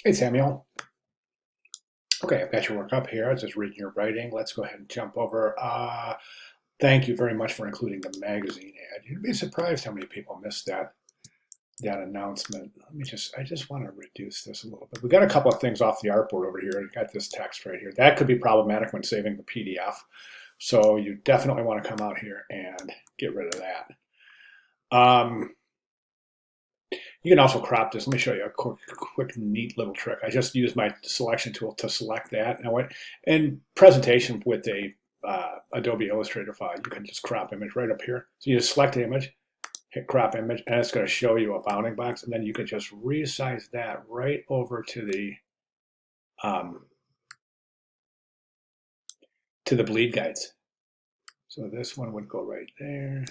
Hey, Samuel. Okay, I've got your work up here. I was just reading your writing. Let's go ahead and jump over. Thank you very much for including the magazine ad. You'd be surprised how many people missed that announcement. I just want to reduce this a little bit. We got a couple of things off the artboard over here. We got this text right here. That could be problematic when saving the PDF. So you definitely want to come out here and get rid of that. You can also crop this. Let me show you a quick neat little trick. I just use my selection tool to select that. Now, in presentation with a Adobe Illustrator file, you can just crop image right up here. So you just select the image, hit crop image, and it's going to show you a bounding box, and then you can just resize that right over to the bleed guides. So this one would go right there.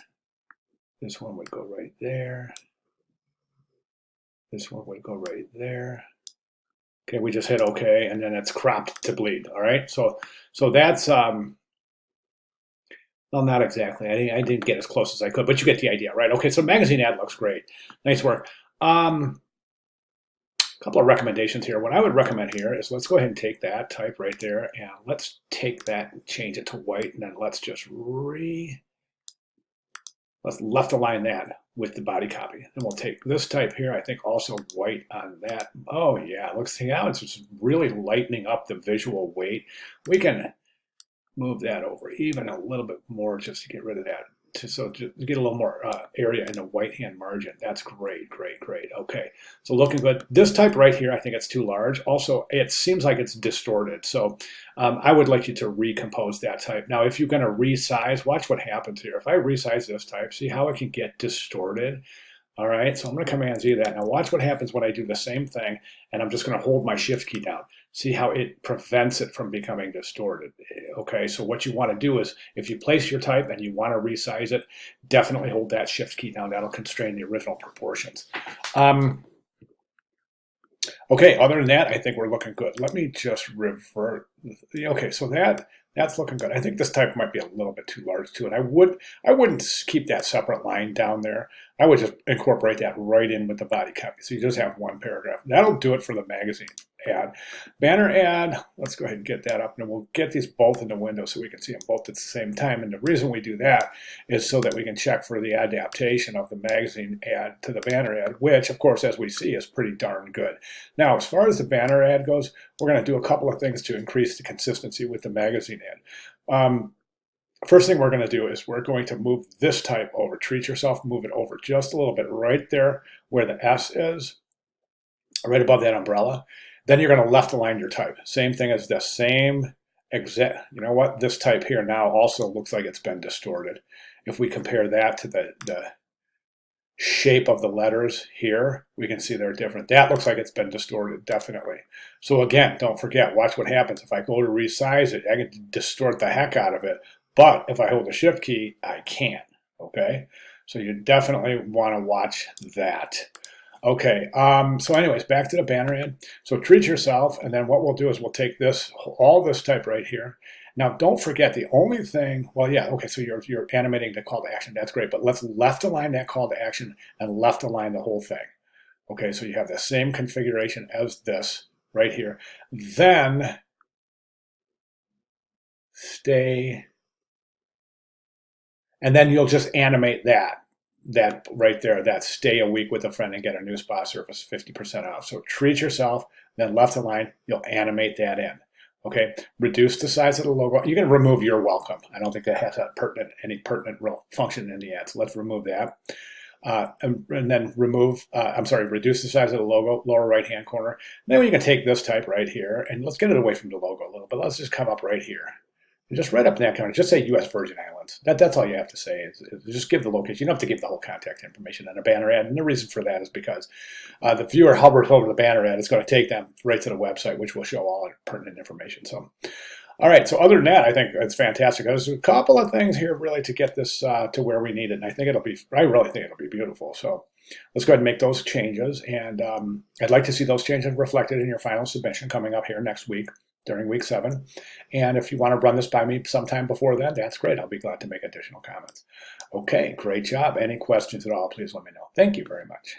This one would go right there. This one would go right there. Okay, we just hit OK, and then it's cropped to bleed. All right, so that's well, not exactly. I didn't get as close as I could, but you get the idea, right? Okay, so magazine ad looks great. Nice work. A couple of recommendations here. What I would recommend here is let's go ahead and take that type right there, and let's take that and change it to white, and then let's just let's left align that with the body copy. And we'll take this type here, I think also white on that. Oh yeah, looks how it's just really lightening up the visual weight. We can move that over even a little bit more just to get rid of that. To get a little more area in the right hand margin. That's great, great, great. Okay, so looking good. This type right here, I think it's too large. Also, it seems like it's distorted. So I would like you to recompose that type. Now, if you're going to resize, watch what happens here. If I resize this type, see how it can get distorted? All right, so I'm going to Command Z that. Now watch what happens when I do the same thing, and I'm just going to hold my Shift key down. See how it prevents it from becoming distorted. Okay, so what you want to do is, if you place your type and you want to resize it, definitely hold that Shift key down. That'll constrain the original proportions. Okay, other than that, I think we're looking good. Let me just revert. Okay, so that's looking good. I think this type might be a little bit too large too, and I wouldn't keep that separate line down there. I would just incorporate that right in with the body copy. So you just have one paragraph. That'll do it for the magazine ad. Banner ad, let's go ahead and get that up, and we'll get these both in the window so we can see them both at the same time. And the reason we do that is so that we can check for the adaptation of the magazine ad to the banner ad, which, of course, as we see, is pretty darn good. Now, as far as the banner ad goes, we're going to do a couple of things to increase the consistency with the magazine ad. First thing we're going to do is we're going to move this type over. Treat yourself, move it over just a little bit right there where the S is, right above that umbrella. Then you're going to left align your type. Same thing as this, same exact. You know what? This type here now also looks like it's been distorted. If we compare that to the shape of the letters here, we can see they're different. That looks like it's been distorted, definitely. So again, don't forget, watch what happens. If I go to resize it, I can distort the heck out of it. But if I hold the Shift key, I can't, okay? So you definitely want to watch that. Okay, so anyways, back to the banner ad. So treat yourself, and then what we'll do is we'll take this, all this type right here. Now, don't forget the only thing, well, yeah, okay, so you're animating the call to action. That's great, but let's left align that call to action and left align the whole thing. Okay, so you have the same configuration as this right here. Then stay, and then you'll just animate that right there, that stay a week with a friend and get a new spa service 50% off. So treat yourself, then left align, you'll animate that in. Okay, reduce the size of the logo. You can remove "you're welcome." I don't think that has any pertinent function in the ad. So let's remove that. And then reduce the size of the logo, lower right hand corner. Then you can take this type right here, and let's get it away from the logo a little bit. Let's just come up right here. Just right up in that corner, just say U.S. Virgin Islands. That's all you have to say is just give the location. You don't have to give the whole contact information on a banner ad. And the reason for that is because the viewer hovers over the banner ad. It's going to take them right to the website, which will show all pertinent information. So, all right. So other than that, I think it's fantastic. There's a couple of things here really to get this to where we need it. And I really think it'll be beautiful. So let's go ahead and make those changes. And I'd like to see those changes reflected in your final submission coming up here next week, during week 7. And if you want to run this by me sometime before then, that's great. I'll be glad to make additional comments. Okay, great job. Any questions at all, please let me know. Thank you very much.